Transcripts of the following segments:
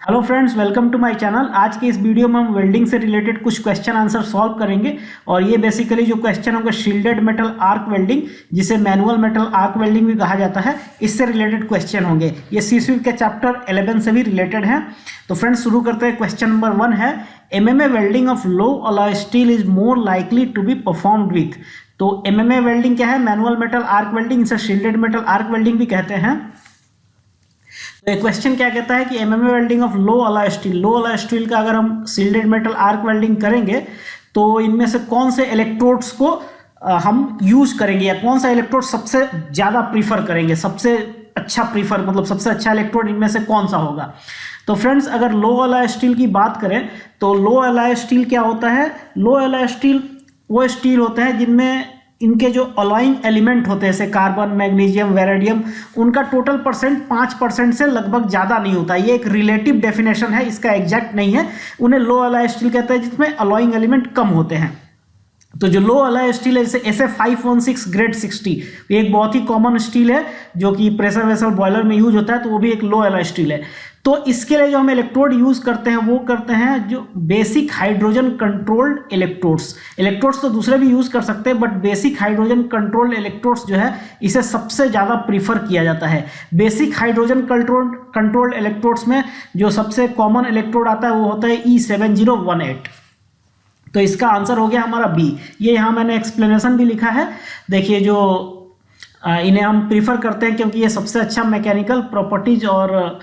Hello friends, welcome to my channel. आज के इस वीडियो में हम वेल्डिंग से रिलेटेड कुछ क्वेश्चन आंसर सॉल्व करेंगे और ये बेसिकली जो क्वेश्चन होंगे शील्डेड मेटल आर्क वेल्डिंग, जिसे मैनुअल मेटल आर्क वेल्डिंग भी कहा जाता है, इससे रिलेटेड क्वेश्चन होंगे। ये सीसीयू के चैप्टर 11 से भी रिलेटेड है। तो फ्रेंड्स शुरू करते हैं। क्वेश्चन नंबर 1 है MMA welding of low alloy steel is more likely to be performed with. तो एमएमए वेल्डिंग क्या है? मैनुअल मेटल आर्क वेल्डिंग, इसे शील्डेड मेटल आर्क वेल्डिंग भी कहते हैं। तो क्वेश्चन क्या कहता है कि MMA welding of low alloy steel का अगर हम शील्डेड मेटल आर्क वेल्डिंग करेंगे तो इनमें से कौन से इलेक्ट्रोड्स को हम यूज करेंगे, या कौन सा इलेक्ट्रोड सबसे ज्यादा प्रीफर करेंगे, सबसे अच्छा प्रीफर मतलब सबसे अच्छा इलेक्ट्रोड इनमें से कौन सा होगा। तो फ्रेंड्स, अगर लो अलॉय स्टील की बात करें तो लो अलॉय स्टील क्या होता है? लो अलॉय स्टील वो स्टील होते हैं जिनमें इनके जो अलॉइंग एलिमेंट होते हैं, जैसे कार्बन, मैग्नीशियम, वेरेडियम, उनका टोटल परसेंट 5% से लगभग ज़्यादा नहीं होता। ये एक रिलेटिव डेफिनेशन है, इसका एग्जैक्ट नहीं है। उन्हें लो अलॉय स्टील कहते हैं जिसमें अलॉइंग एलिमेंट कम होते हैं। तो जो लो अलॉय स्टील है, जैसे SF516 ग्रेड 60, ये एक बहुत ही कॉमन स्टील है जो कि प्रेशर वेसल बॉयलर में यूज होता है, तो वो भी एक लो अलॉय स्टील है। तो इसके लिए जो हम इलेक्ट्रोड यूज करते हैं वो करते हैं जो बेसिक हाइड्रोजन कंट्रोल्ड इलेक्ट्रोड्स तो दूसरे भी यूज कर सकते हैं, but basic hydrogen controlled electrodes जो है इसे सबसे ज्यादा प्रीफर किया जाता है। बेसिक हाइड्रोजन कंट्रोल्ड इलेक्ट्रोड्स में जो सबसे कॉमन इलेक्ट्रोड आता है वो होता है E7018। तो इसका आंसर हो गया हमारा बी। ये यहाँ मैंने एक्सप्लेनेशन भी लिखा है। देखिए, जो इन्हें हम प्रीफर करते हैं क्योंकि ये सबसे अच्छा मैकेनिकल प्रॉपर्टीज और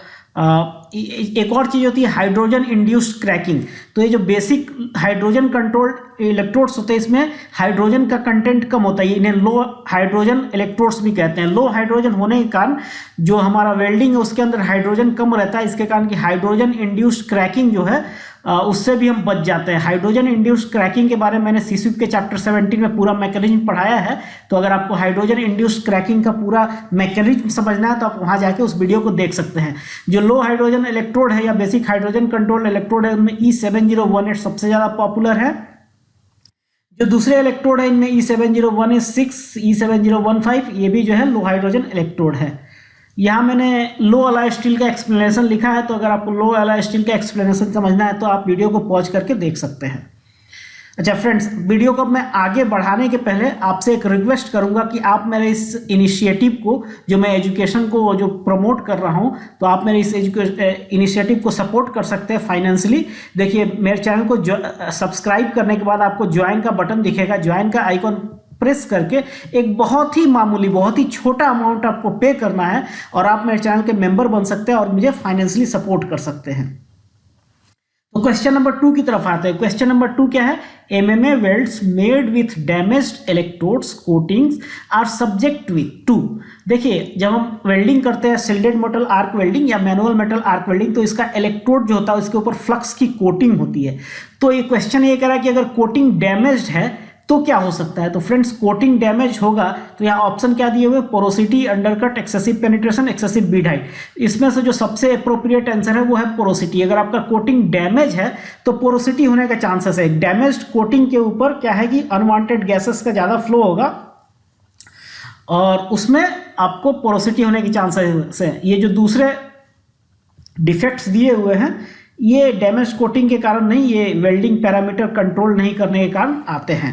एक और चीज़ होती है हाइड्रोजन इंड्यूस्ड क्रैकिंग। तो ये जो बेसिक हाइड्रोजन कंट्रोल्ड इलेक्ट्रोड्स होते हैं इसमें हाइड्रोजन का कंटेंट कम होता है, इन्हें लो हाइड्रोजन इलेक्ट्रोड्स भी कहते हैं। लो हाइड्रोजन होने के कारण जो हमारा वेल्डिंग है उसके अंदर हाइड्रोजन कम रहता है, इसके कारण कि हाइड्रोजन इंड्यूस्ड क्रैकिंग जो है उससे भी हम बच जाते हैं। हाइड्रोजन इंड्यूस्ड क्रैकिंग के बारे में मैंने सीसीयू के चैप्टर 17 में पूरा मैकेनिज्म पढ़ाया है। तो अगर आपको हाइड्रोजन इंड्यूस्ड क्रैकिंग का पूरा मैकेनिज्म समझना है तो आप वहां जाके उस वीडियो को देख सकते हैं। जो लो हाइड्रोजन इलेक्ट्रोड है या बेसिक हाइड्रोजन कंट्रोल्ड इलेक्ट्रोड है उनमें E7018 सबसे ज्यादा पॉपुलर है। जो दूसरे इलेक्ट्रोड है इनमें E7016, E7015, ये भी जो है लो हाइड्रोजन इलेक्ट्रोड है। यहाँ मैंने लो अलॉय स्टील का एक्सप्लेनेशन लिखा है, तो अगर आपको लो अलॉय स्टील का एक्सप्लेनेशन समझना है तो आप वीडियो को पॉज करके देख सकते हैं। अच्छा फ्रेंड्स, वीडियो को मैं आगे बढ़ाने के पहले आपसे एक रिक्वेस्ट करूंगा कि आप मेरे इस इनिशिएटिव को, जो मैं एजुकेशन को जो प्रमोट कर रहा हूं, तो आप मेरे इस इनिशिएटिव को सपोर्ट कर सकते हैं फाइनेंशियली। देखिए, मेरे चैनल को सब्सक्राइब करने के बाद आपको ज्वाइन का बटन दिखेगा, ज्वाइन का आइकॉन प्रेस करके एक बहुत ही मामूली, बहुत ही छोटा अमाउंट आपको पे करना है और आप मेरे चैनल के मेंबर बन सकते हैं और मुझे फाइनेंशियली सपोर्ट कर सकते हैं। तो क्वेश्चन नंबर 2 की तरफ आते हैं। क्वेश्चन नंबर 2 क्या है? MMA welds made with damaged electrodes coatings are subject with to. देखिए, जब हम वेल्डिंग करते हैं शील्डेड मेटल आर्क वेल्डिंग या मैनुअल मेटल आर्क वेल्डिंग, तो इसका इलेक्ट्रोड जो होता है उसके ऊपर फ्लक्स की कोटिंग होती है। तो ये क्वेश्चन ये कह रहा है कि अगर कोटिंग डैमेज्ड है तो क्या हो सकता है। तो फ्रेंड्स, कोटिंग डैमेज होगा तो यहाँ ऑप्शन क्या दिए हुए? Porosity, undercut, excessive penetration, excessive Beed height. इसमें से जो सबसे अप्रोप्रिएट आंसर है वो है पोरोसिटी। अगर आपका कोटिंग डैमेज है तो पोरोसिटी होने का चांसेस है। डैमेज्ड कोटिंग के ऊपर क्या है कि अनवांटेड गैसेस का ज़्यादा फ्लो होगा और उसमें आपको पोरोसिटी होने के चांसेस है। ये जो दूसरे डिफेक्ट्स दिए हुए हैं ये डैमेज कोटिंग के कारण नहीं, ये वेल्डिंग पैरामीटर कंट्रोल नहीं करने के कारण आते हैं।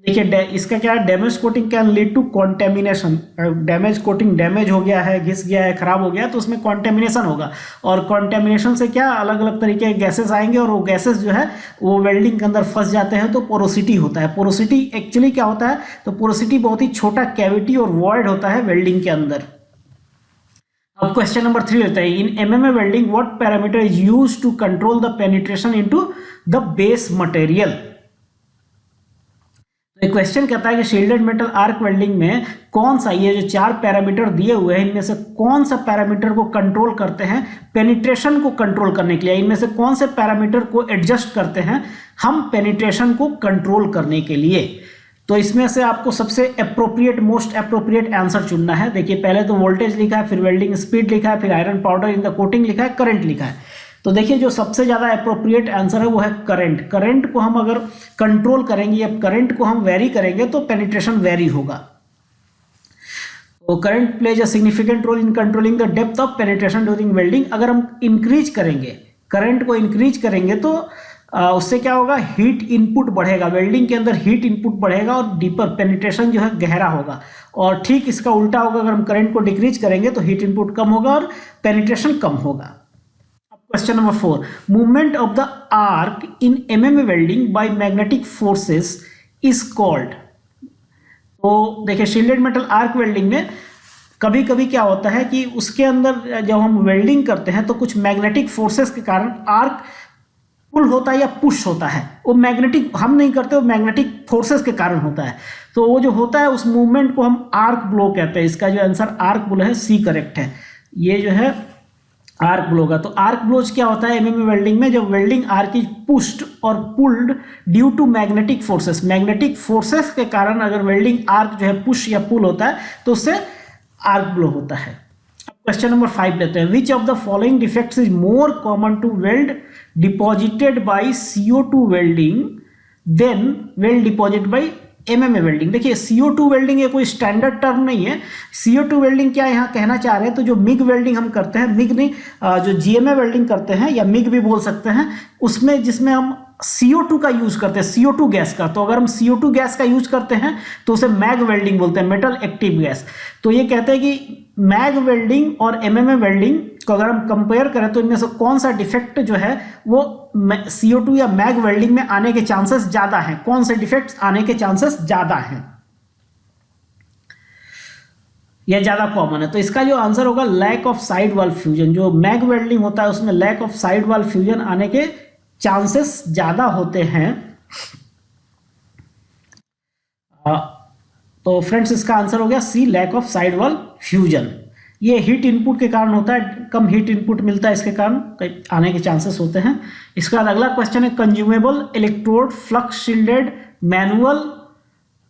देखिए, इसका क्या है? Damage coating can lead to contamination. Damage coating damage हो गया है, घिस गया है, खराब हो गया है, तो उसमें कॉन्टेमिनेशन होगा और कॉन्टेमिनेशन से क्या अलग अलग तरीके के गैसेस आएंगे और वो गैसेस जो है वो वेल्डिंग के अंदर फंस जाते हैं, तो पोरोसिटी होता है। पोरोसिटी एक्चुअली क्या होता है? तो पोरोसिटी बहुत ही छोटा कैविटी और वॉइड होता है वेल्डिंग के अंदर। अब क्वेश्चन नंबर 3 लेते हैं। In MMA welding what parameter is used to control the penetration into the base material. तो क्वेश्चन कहता है कि शील्डेड मेटल आर्क वेल्डिंग में कौन सा, ये जो 4 पैरामीटर दिए हुए हैं इनमें से कौन सा पैरामीटर को कंट्रोल करते हैं पेनिट्रेशन को कंट्रोल करने के लिए? इनमें से कौन से पैरामीटर को एडजस्ट करते हैं हम पेनिट्रेशन को कंट्रोल करने के लिए? तो इसमें से आपको सबसे अप्रोप्रिएट, मोस्ट अप्रोप्रिएट आंसर चुनना है। देखिए, पहले तो वोल्टेज लिखा है, फिर वेल्डिंग स्पीड लिखा है, फिर iron powder in the coating लिखा है, करंट लिखा है। तो देखिए, जो सबसे ज़्यादा अप्रोप्रिएट आंसर है वो है करंट। करंट को हम अगर कंट्रोल करेंगे या करंट को हम वेरी करेंगे तो पेनिट्रेशन वेरी होगा। तो current plays a significant role in controlling the depth of penetration during welding. अगर हम इंक्रीज करेंगे, करंट को इंक्रीज करेंगे तो उससे क्या होगा, हीट इनपुट बढ़ेगा, वेल्डिंग के अंदर हीट इनपुट बढ़ेगा और डीपर पेनिट्रेशन जो है गहरा होगा। और ठीक इसका उल्टा होगा, अगर हम करंट को डिक्रीज करेंगे तो हीट इनपुट कम होगा और पेनिट्रेशन कम होगा। Question number 4, movement of the arc in MMA welding by magnetic forces is called. तो देखिए शील्डेड मेटल आर्क वेल्डिंग में कभी कभी क्या होता है कि उसके अंदर जब हम वेल्डिंग करते हैं तो कुछ मैग्नेटिक फोर्सेस के कारण आर्क पुल होता है या पुश होता है। वो मैग्नेटिक हम नहीं करते, वो मैग्नेटिक फोर्सेस के कारण होता है। तो वो जो होता है उस मूवमेंट को हम आर्क ब्लो कहते हैं। इसका जो आंसर आर्क ब्लो है, सी करेक्ट है। ये जो है आर्क ब्लो का। तो आर्क ब्लोज क्या होता है एमएमए वेल्डिंग में, जब वेल्डिंग आर्क इज पुश्ड और pulled due to magnetic forces. Magnetic forces के कारण अगर वेल्डिंग आर्क जो है पुश या पुल होता है तो उससे आर्क ब्लो होता है। क्वेश्चन नंबर 5 लेते हैं, which of the following defects is more common to weld deposited by CO2 welding then weld deposit by MMA welding. देखिए CO2 वेल्डिंग ये कोई स्टैंडर्ड टर्म नहीं है। CO2 वेल्डिंग क्या यहाँ कहना चाह रहे हैं, तो जो मिग वेल्डिंग हम करते हैं, मिग नहीं जो GMA वेल्डिंग करते हैं या मिग भी बोल सकते हैं, उसमें जिसमें हम CO2 का यूज करते हैं, CO2 गैस का। तो अगर हम CO2 गैस का यूज करते हैं तो उसे मैग वेल्डिंग बोलते हैं, मेटल एक्टिव गैस। तो ये कहते हैं कि मैग वेल्डिंग और एमएमए वेल्डिंग को अगर हम कंपेयर करें तो इनमें से कौन सा डिफेक्ट जो है वो CO2 या मैग वेल्डिंग में आने के चांसेस ज्यादा हैं, कौन से डिफेक्ट्स आने के चांसेस ज्यादा हैं या ज्यादा कॉमन है। तो इसका जो आंसर होगा lack of side wall fusion. जो मैग वेल्डिंग होता है उसमें lack of side wall fusion आने के चांसेस ज्यादा होते हैं। तो फ्रेंड्स इसका आंसर हो गया C, lack of side wall fusion. ये हीट इनपुट के कारण होता है, कम हीट इनपुट मिलता है, इसके कारण आने के चांसेस होते हैं। इसके बाद अगला क्वेश्चन है, consumable electrode flux shielded manual.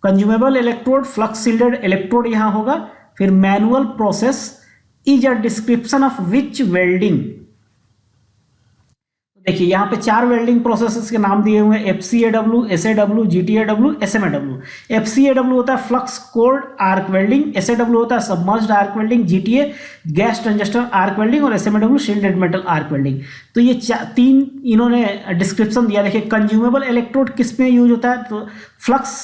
Consumable electrode flux shielded electrode यहां होगा। फिर manual process is a description of which welding. देखिए यहाँ पे 4 वेल्डिंग प्रोसेसेस के नाम दिए हुए हैं, FCAW, SAW, GTAW, SMAW। FCAW होता है flux cored arc welding, SAW होता है submerged arc welding, GTA gas tungsten arc welding और SMAW shielded metal arc welding. तो ये 3 इन्होंने डिस्क्रिप्शन दिया। देखिए कंज्यूमेबल इलेक्ट्रोड किस में यूज होता है, तो फ्लक्स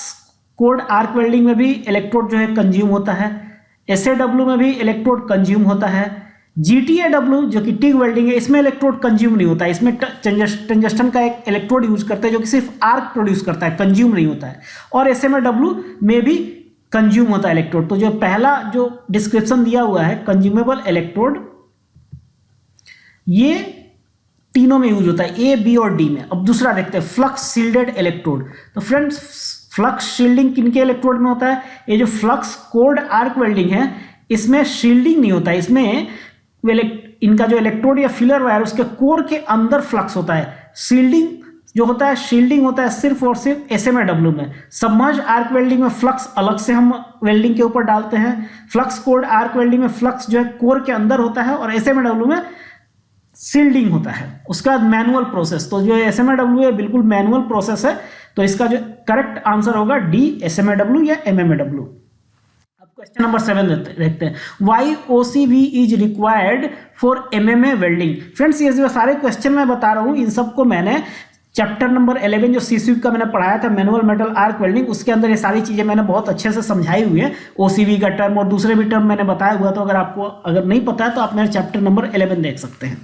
कोल्ड आर्क वेल्डिंग में भी इलेक्ट्रोड जो है कंज्यूम होता है, SAW में भी इलेक्ट्रोड कंज्यूम होता है, GTAW जो कि टिग वेल्डिंग है इसमें इलेक्ट्रोड कंज्यूम नहीं होता है। इसमें टंजस्टन का एक इलेक्ट्रोड यूज करते हैं जो कि सिर्फ आर्क प्रोड्यूस करता है, कंज्यूम नहीं होता है। और SMAW में भी कंज्यूम होता है इलेक्ट्रोड। तो जो पहला जो डिस्क्रिप्शन दिया हुआ है कंज्यूमेबल इलेक्ट्रोड, ये तीनों में यूज होता है, A, B और D में। अब दूसरा देखते हैं फ्लक्स शील्डेड इलेक्ट्रोड। तो फ्रेंड्स फ्लक्स शील्डिंग किनके इलेक्ट्रोड में होता है, ये जो फ्लक्स कोल्ड आर्क वेल्डिंग है इसमें शील्डिंग नहीं होता है। इसमें इनका जो इलेक्ट्रोड या फिलर वायर उसके कोर के अंदर फ्लक्स होता है। शील्डिंग जो होता है, शील्डिंग होता है सिर्फ और सिर्फ SMAW में। सबमर्ज आर्क वेल्डिंग में फ्लक्स अलग से हम वेल्डिंग के ऊपर डालते हैं। फ्लक्स कोल्ड आर्क वेल्डिंग में फ्लक्स जो है कोर के अंदर होता है और SMAW में शील्डिंग होता है। उसका बाद मैनुअल प्रोसेस, तो जो SMAW है बिल्कुल मैनुअल प्रोसेस है। तो इसका जो करेक्ट आंसर होगा D, SMAW या MMAW। क्वेश्चन नंबर 7 देखते हैं, why OCV is required for MMA welding. Friends ये जो सारे क्वेश्चन मैं बता रहा हूँ इन सबको मैंने चैप्टर नंबर 11 जो CSWIP का मैंने पढ़ाया था मैनुअल मेटल आर्क वेल्डिंग, उसके अंदर ये सारी चीजें मैंने बहुत अच्छे से समझाई हुई है। OCV का टर्म और दूसरे भी टर्म मैंने बताया हुआ। तो अगर आपको अगर नहीं पता है तो आप मेरे चैप्टर नंबर 11 देख सकते हैं।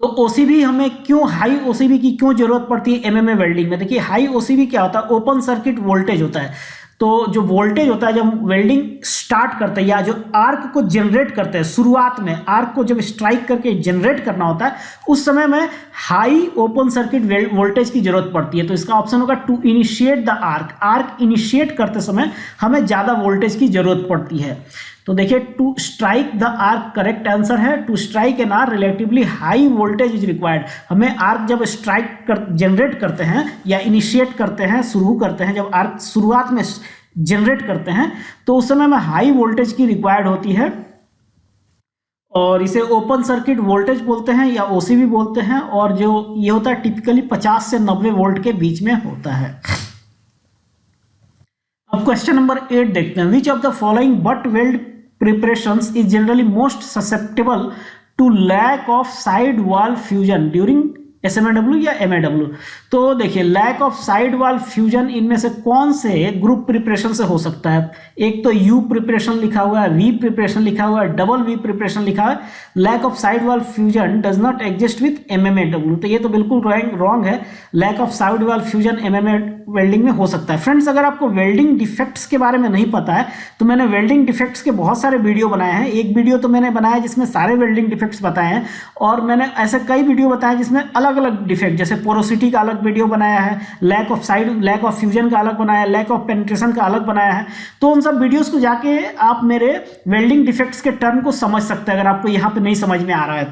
तो OCV हमें क्यों, हाई OCV की क्यों जरूरत पड़ती है MMA वेल्डिंग में। देखिए हाई OCV क्या होता है, ओपन सर्किट वोल्टेज होता है। तो जो वोल्टेज होता है जब वेल्डिंग स्टार्ट करते हैं या जो आर्क को जनरेट करते हैं, शुरुआत में आर्क को जब स्ट्राइक करके जनरेट करना होता है उस समय में हाई ओपन सर्किट वोल्टेज की जरूरत पड़ती है। तो इसका ऑप्शन होगा to initiate the arc. Arc initiate करते समय हमें ज्यादा वोल्टेज की जरूरत पड़ती है। तो देखिए to strike the arc correct answer है, to strike an arc relatively high voltage is required. हमें आर्क जब स्ट्राइक जनरेट करते हैं या इनिशिएट करते हैं, शुरू करते हैं, जब आर्क शुरुआत में जनरेट करते हैं तो उस समय में हाई वोल्टेज की रिक्वायर्ड होती है और इसे ओपन सर्किट वोल्टेज बोलते हैं या OCV बोलते हैं। और जो ये होता है टिपिकली 50 से 90 वोल्ट के बीच में होता है। अब क्वेश्चन नंबर 8 देखते हैं, which of the following butt weld preparations is generally most susceptible to lack of side wall fusion during SMAW या MAW। तो देखिए, लैक ऑफ साइड वॉल फ्यूजन इनमें से कौन से ग्रुप प्रिपरेशन से हो सकता है? एक तो U प्रिपरेशन लिखा हुआ है, V प्रिपरेशन लिखा हुआ है, डबल V प्रिपरेशन लिखा है। Lack of side wall fusion does not exist with MMAW, तो ये तो बिल्कुल रॉन्ग है। Lack of side wall fusion MMA welding में हो सकता है। फ्रेंड्स, अगर आपको वेल्डिंग डिफेक्ट्स के बारे में नहीं पता है तो मैंने वेल्डिंग डिफेक्ट्स के बहुत सारे वीडियो बनाए हैं। एक वीडियो तो मैंने बनाया जिसमें सारे वेल्डिंग डिफेक्ट्स बताए हैं, और मैंने ऐसे कई वीडियो बताए जिसमें अलग अलग डिफेक्ट, जैसे पोरोसिटी का अलग वीडियो बनाया है, लैक ऑफ फ्यूजन का अलग बनाया है, लैक ऑफ पेनिट्रेशन का अलग बनाया है। तो उन सब वीडियोस को जाके आप मेरे वेल्डिंग डिफेक्ट्स के टर्म को समझ सकते हैं, अगर आपको यहाँ पे नहीं समझ में आ रहा है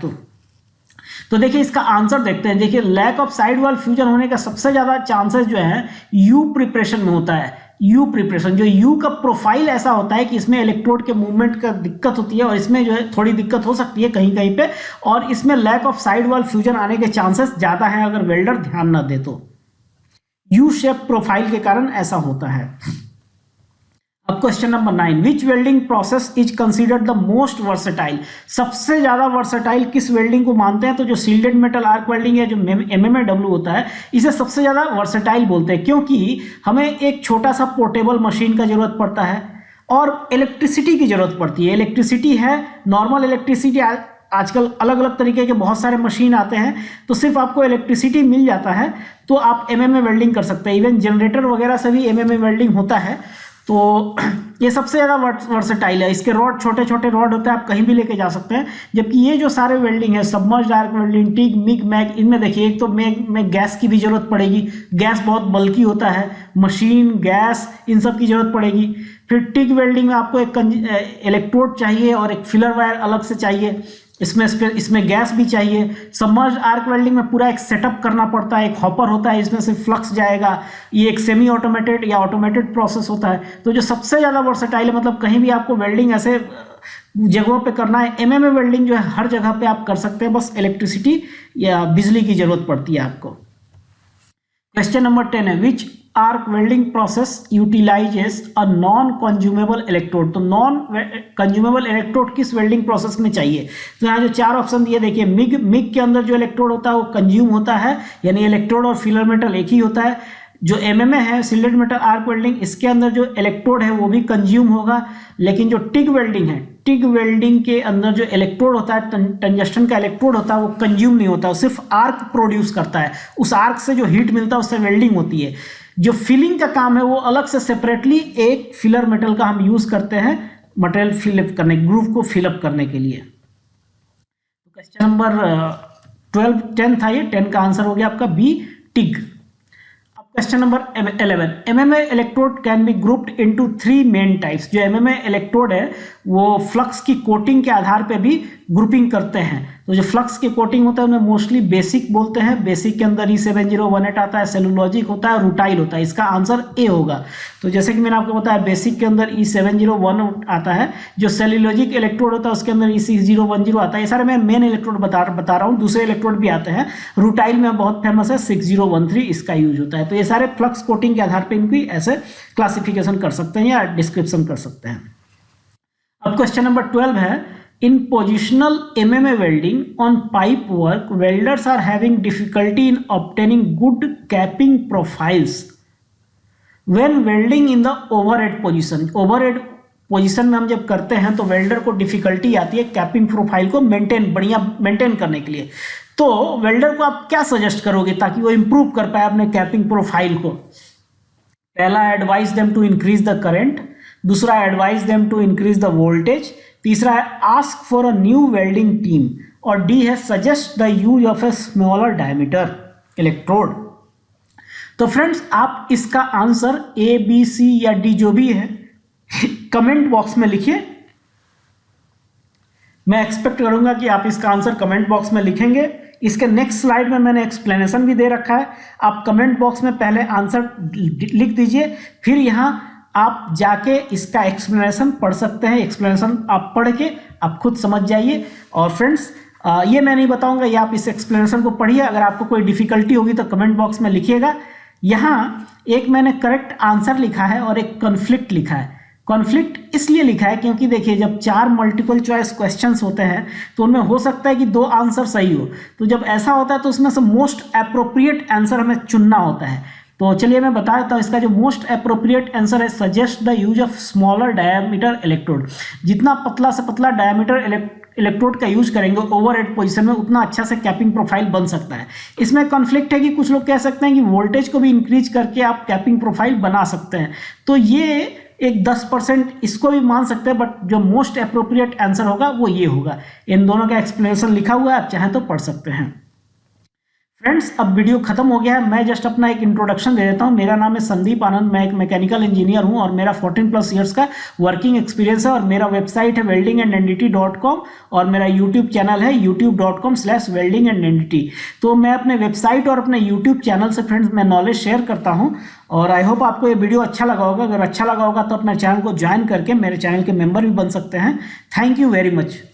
तो देखिए इसका आंसर देखते हैं। देखिए, lack of side wall fusion होने का सबसे ज्यादा चांसेस जो है यू प्रिपरेशन में होता है। यू प्रिपरेशन, जो यू का प्रोफाइल ऐसा होता है कि इसमें इलेक्ट्रोड के मूवमेंट का दिक्कत होती है, और इसमें जो है थोड़ी दिक्कत हो सकती है कहीं कहीं पे, और इसमें lack of side wall fusion आने के चांसेस ज्यादा है अगर वेल्डर ध्यान ना दे तो। यू शेप प्रोफाइल के कारण ऐसा होता है। अब question number 9, which welding process is considered the most versatile? सबसे ज्यादा वर्सेटाइल किस वेल्डिंग को मानते हैं? तो जो सील्डेड मेटल आर्क वेल्डिंग है, जो MMAW होता है, इसे सबसे ज्यादा वर्सेटाइल बोलते हैं, क्योंकि हमें एक छोटा सा पोर्टेबल मशीन का जरूरत पड़ता है और इलेक्ट्रिसिटी की जरूरत पड़ती है। इलेक्ट्रिसिटी है, नॉर्मल इलेक्ट्रिसिटी, आजकल अलग अलग तरीके के बहुत सारे मशीन आते हैं, तो सिर्फ आपको इलेक्ट्रिसिटी मिल जाता है तो आप MMA वेल्डिंग कर सकते हैं। इवन जनरेटर वगैरह से भी MMA वेल्डिंग होता है। तो ये सबसे ज़्यादा वर्सेटाइल है। इसके रॉड छोटे छोटे रॉड होते हैं, आप कहीं भी लेके जा सकते हैं। जबकि ये जो सारे वेल्डिंग है, submerged arc welding, TIG, MIG, MAG, इनमें देखिए एक तो में गैस की भी जरूरत पड़ेगी, गैस बहुत बल्की होता है, मशीन, गैस, इन सब की जरूरत पड़ेगी। फिर टिग वेल्डिंग में आपको एक इलेक्ट्रोड चाहिए और एक फिलर वायर अलग से चाहिए, इसमें गैस भी चाहिए। सबमर्ज्ड आर्क वेल्डिंग में पूरा एक सेटअप करना पड़ता है, एक हॉपर होता है, इसमें से फ्लक्स जाएगा। ये एक सेमी ऑटोमेटेड या ऑटोमेटेड प्रोसेस होता है। तो जो सबसे ज़्यादा वर्सेटाइल है, मतलब कहीं भी आपको वेल्डिंग ऐसे जगहों पे करना है, MMA वेल्डिंग जो है हर जगह पे आप कर सकते हैं, बस इलेक्ट्रिसिटी या बिजली की जरूरत पड़ती है आपको। क्वेश्चन नंबर 10 है, which arc welding process utilizes a non consumable electrode? तो नॉन कंज्यूमेबल इलेक्ट्रोड किस वेल्डिंग प्रोसेस में चाहिए? तो यहाँ जो 4 ऑप्शन दिए देखिए, मिग के अंदर जो इलेक्ट्रोड होता है वो कंज्यूम होता है, यानी इलेक्ट्रोड और फिलर मेटल एक ही होता है। जो MMA है, सील्डेड मेटल आर्क वेल्डिंग, इसके अंदर जो इलेक्ट्रोड है वो भी कंज्यूम होगा। लेकिन जो टिग वेल्डिंग है, टिग वेल्डिंग के अंदर जो इलेक्ट्रोड होता है, टंजस्टन का इलेक्ट्रोड होता है, वो कंज्यूम नहीं होता, वो सिर्फ आर्क प्रोड्यूस करता है। उस आर्क से जो हीट मिलता है उससे वेल्डिंग होती है। जो फिलिंग का काम है वो अलग से सेपरेटली एक फिलर मेटल का हम यूज करते हैं मटेरियल फिलअप करने, ग्रूव को फिलअप करने के लिए। क्वेश्चन नंबर 10 था ये, 10 का आंसर हो गया आपका B, TIG. Question number 11, MMA electrode can be grouped into 3 main types. जो MMA इलेक्ट्रोड है वो फ्लक्स की कोटिंग के आधार पे भी ग्रुपिंग करते हैं। तो जो फ्लक्स की कोटिंग होता है उन्हें मोस्टली बेसिक बोलते हैं। बेसिक के अंदर E7018 आता है, सेलुलॉजिक होता है, रूटाइल होता है। इसका आंसर ए होगा। तो जैसे कि मैंने आपको बताया, बेसिक के अंदर E701 आता है, जो सेलुलॉजिक इलेक्ट्रोड होता है उसके अंदर E6010 आता है। ये सारे मैं मेन इलेक्ट्रोड बता रहा हूँ, दूसरे इलेक्ट्रोड भी आते हैं। रूटाइल में बहुत फेमस है 6013, इसका यूज होता है। तो ये सारे फ्लक्स कोटिंग के आधार पर इनकी ऐसे क्लासिफिकेशन कर सकते हैं या डिस्क्रिप्शन कर सकते हैं। अब क्वेश्चन नंबर 12 है, in positional MMA welding on pipe work, welders are having difficulty in obtaining good capping profiles when welding in the overhead position. overhead position में हम जब करते हैं तो वेल्डर को डिफिकल्टी आती है कैपिंग प्रोफाइल को बढ़िया मेंटेन करने के लिए। तो वेल्डर को आप क्या सजेस्ट करोगे ताकि वो इंप्रूव कर पाए अपने कैपिंग प्रोफाइल को? पहला, advise them to increase the current. दूसरा, advise them to increase the voltage. तीसरा है ask for a new welding team. और डी है suggest the use of a smaller diameter electrode. तो फ्रेंड्स, आप इसका आंसर A, B, C या D जो भी है कमेंट बॉक्स में लिखिए। मैं एक्सपेक्ट करूंगा कि आप इसका आंसर कमेंट बॉक्स में लिखेंगे। इसके नेक्स्ट स्लाइड में मैंने एक्सप्लेनेशन भी दे रखा है। आप कमेंट बॉक्स में पहले आंसर लिख दीजिए, फिर यहाँ आप जाके इसका एक्सप्लेनेशन पढ़ सकते हैं। एक्सप्लेनेशन आप पढ़ के आप खुद समझ जाइए। और फ्रेंड्स, ये मैं नहीं बताऊंगा, ये आप इस एक्सप्लेनेशन को पढ़िए। अगर आपको कोई डिफिकल्टी होगी तो कमेंट बॉक्स में लिखिएगा। यहाँ एक मैंने करेक्ट आंसर लिखा है और एक कॉन्फ्लिक्ट लिखा है। कॉन्फ्लिक्ट इसलिए लिखा है क्योंकि देखिए जब 4 मल्टीपल चॉइस क्वेश्चंस होते हैं तो उनमें हो सकता है कि 2 आंसर सही हो, तो जब ऐसा होता है तो उसमें से मोस्ट अप्रोप्रिएट आंसर हमें चुनना होता है। तो चलिए मैं बता देता हूँ, इसका जो मोस्ट अप्रोप्रिएट आंसर है, suggest the use of smaller diameter electrode. जितना पतला से पतला डायमीटर इलेक्ट्रोड का यूज करेंगे ओवरहेड पोजीशन में, उतना अच्छा से कैपिंग प्रोफाइल बन सकता है। इसमें कॉन्फ्लिक्ट है कि कुछ लोग कह सकते हैं कि वोल्टेज को भी इंक्रीज करके आप कैपिंग प्रोफाइल बना सकते हैं, तो ये एक 10% इसको भी मान सकते हैं, बट जो मोस्ट अप्रोप्रिएट आंसर होगा वो ये होगा। इन दोनों का एक्सप्लेनेशन लिखा हुआ है, आप चाहें तो पढ़ सकते हैं। फ्रेंड्स, अब वीडियो खत्म हो गया है, मैं जस्ट अपना एक इंट्रोडक्शन दे देता हूँ। मेरा नाम है संदीप आनंद, मैं एक मैकेनिकल इंजीनियर हूँ और मेरा 14+ ईयर्स का वर्किंग एक्सपीरियंस है, और मेरा वेबसाइट है weldingandNDT.com और मेरा यूट्यूब चैनल है youtube.com/weldingandNDT। तो मैं अपने वेबसाइट और अपने यूट्यूब चैनल से फ्रेंड्स मैं नॉलेज शेयर करता हूँ, और आई होप आपको ये वीडियो अच्छा लगा होगा। अगर अच्छा लगा होगा तो अपने चैनल को ज्वाइन करके मेरे चैनल के मेंबर भी बन सकते हैं। Thank you very much.